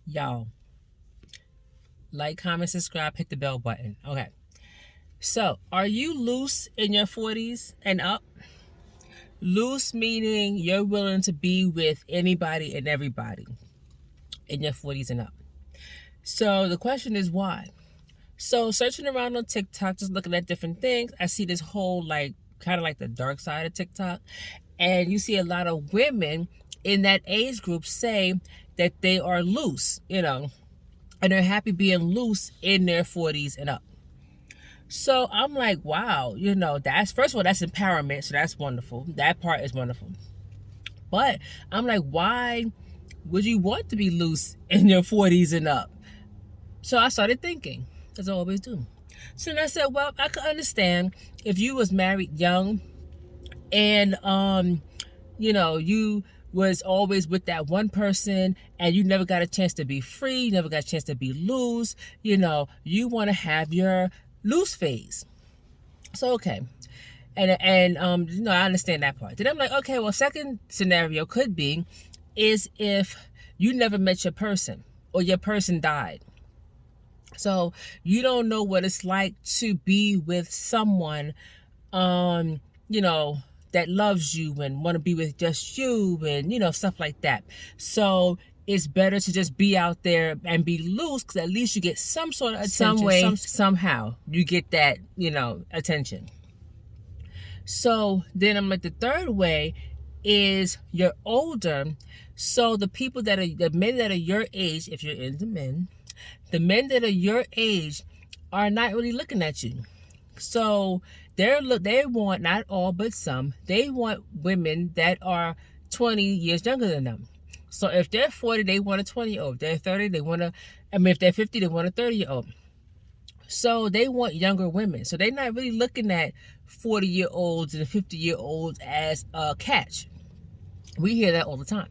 Y'all, like, comment, subscribe, hit the bell button. Okay. So, are you loose in your 40s and up? Loose meaning you're willing to be with anybody and everybody in your 40s and up. So, the question is why? So, searching around on TikTok, just looking at different things, I see this whole kind of like the dark side of TikTok. And you see a lot of women in that age group say that they are loose, and they're happy being loose in their 40s and up. So I'm like, wow, that's, first of all, that's empowerment. So that's wonderful. That part is wonderful. But I'm like, why would you want to be loose in your 40s and up? So I started thinking, as I always do. So then I said, well, I could understand if you was married young and, you was always with that one person and you never got a chance to be free, you never got a chance to be loose, you want to have your loose phase. So, okay. And I understand that part. Then I'm like, okay, well, second scenario could be is if you never met your person or your person died. So you don't know what it's like to be with someone, that loves you and want to be with just you and, stuff like that. So it's better to just be out there and be loose because at least you get some sort of attention. Some way, somehow you get that, attention. So then I'm like, the third way is you're older. So the men that are your age, if you're into men, the men that are your age are not really looking at you. So they want, not all but some, they want women that are 20 years younger than them. So if they're 40, they want a 20-year-old. If they're 30, if they're 50, they want a 30-year-old. So they want younger women. So they're not really looking at 40-year-olds and 50-year-olds as a catch. We hear that all the time.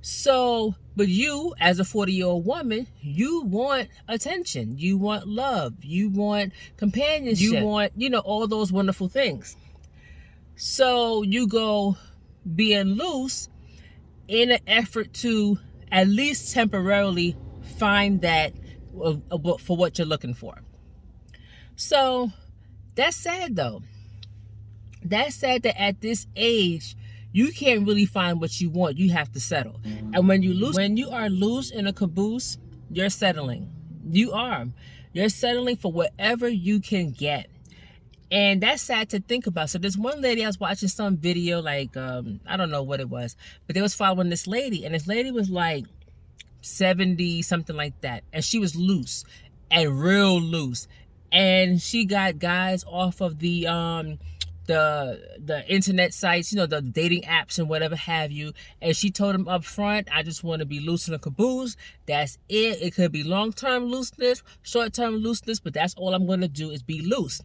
So, but you, as a 40-year-old woman, you want attention. You want love. You want companionship. You want, all those wonderful things. So you go being loose in an effort to at least temporarily find that for what you're looking for. So that's sad, though. That's sad that at this age, you can't really find what you want. You have to settle. And when you are loose in a caboose, you're settling. You're settling for whatever you can get. And that's sad to think about. So there's one lady, I was watching some video, I don't know what it was, but they was following this lady, and this lady was like 70, something like that. And she was loose and real loose. And she got guys off of the internet sites, the dating apps and whatever have you. And she told him up front, I just want to be loose in a caboose. That's it. It could be long-term looseness, short-term looseness, but that's all I'm going to do is be loose.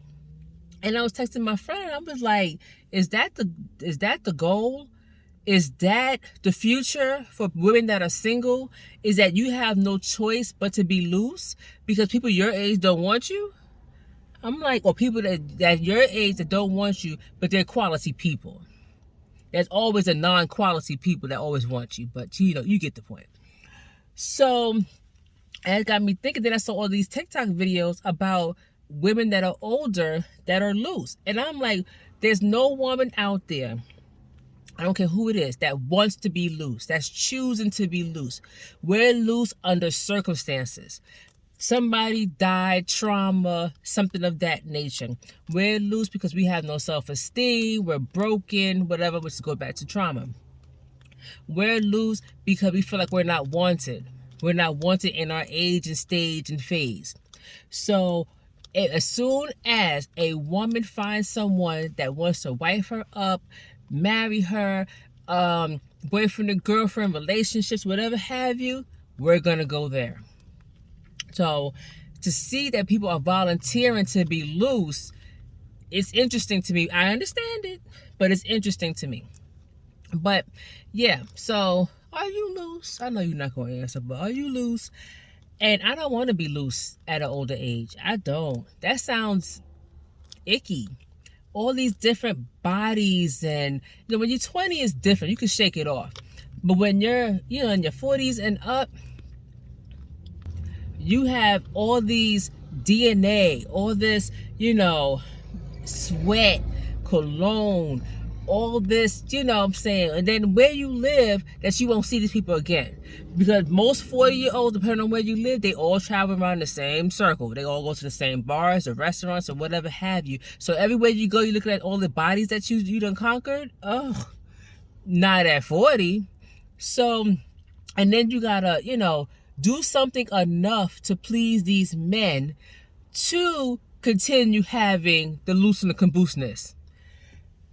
And I was texting my friend, and I was like, is that the goal? Is that the future for women that are single? Is that you have no choice but to be loose because people your age don't want you? I'm like, or people that your age that don't want you, but they're quality people. There's always a non-quality people that always want you, but you get the point. So it got me thinking. Then I saw all these TikTok videos about women that are older that are loose. And I'm like, there's no woman out there, I don't care who it is, that wants to be loose, that's choosing to be loose. We're loose under circumstances. Somebody died, trauma, something of that nature. We're loose because we have no self-esteem, we're broken, whatever, which goes back to trauma. We're loose because we feel like we're not wanted. We're not wanted in our age and stage and phase. So as soon as a woman finds someone that wants to wife her up, marry her, boyfriend and girlfriend, relationships, whatever have you, we're going to go there. So to see that people are volunteering to be loose, it's interesting to me. I understand it, but it's interesting to me. But yeah, so are you loose? I know you're not going to answer, but are you loose? And I don't want to be loose at an older age. I don't. That sounds icky. All these different bodies, and when you're 20, it's different. You can shake it off. But when you're, in your 40s and up, You have all these DNA, all this, sweat, cologne, all this, what I'm saying, and then where you live, that you won't see these people again. Because most 40-year-olds, depending on where you live, they all travel around the same circle. They all go to the same bars or restaurants or whatever have you. So everywhere you go, you're looking at all the bodies that you done conquered. Oh, not at 40. So, and then you gotta, do something enough to please these men to continue having the loose and the cabooseness.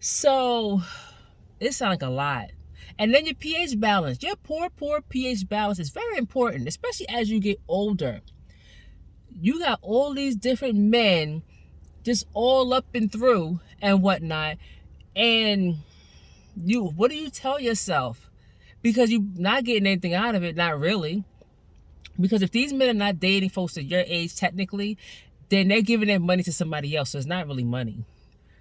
So it sounds like a lot. And then your pH balance. Your poor pH balance is very important, especially as you get older. You got all these different men just all up and through and whatnot. And what do you tell yourself? Because you're not getting anything out of it, not really. Because if these men are not dating folks at your age, technically, then they're giving their money to somebody else. So it's not really money.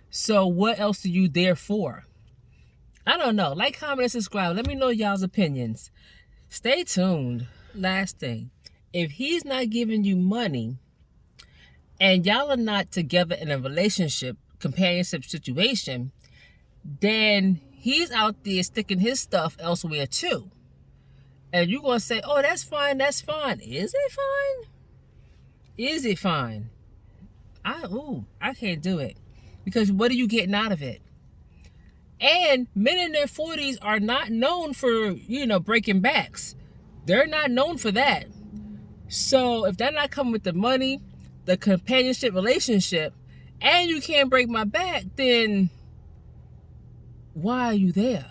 So what else are you there for? I don't know. Like, comment, and subscribe. Let me know y'all's opinions. Stay tuned. Last thing. If he's not giving you money and y'all are not together in a relationship, companionship situation, then he's out there sticking his stuff elsewhere too. And you're going to say, oh, that's fine, that's fine. Is it fine? Is it fine? I can't do it. Because what are you getting out of it? And men in their 40s are not known for, breaking backs. They're not known for that. So if they're not coming with the money, the companionship relationship, and you can't break my back, then why are you there?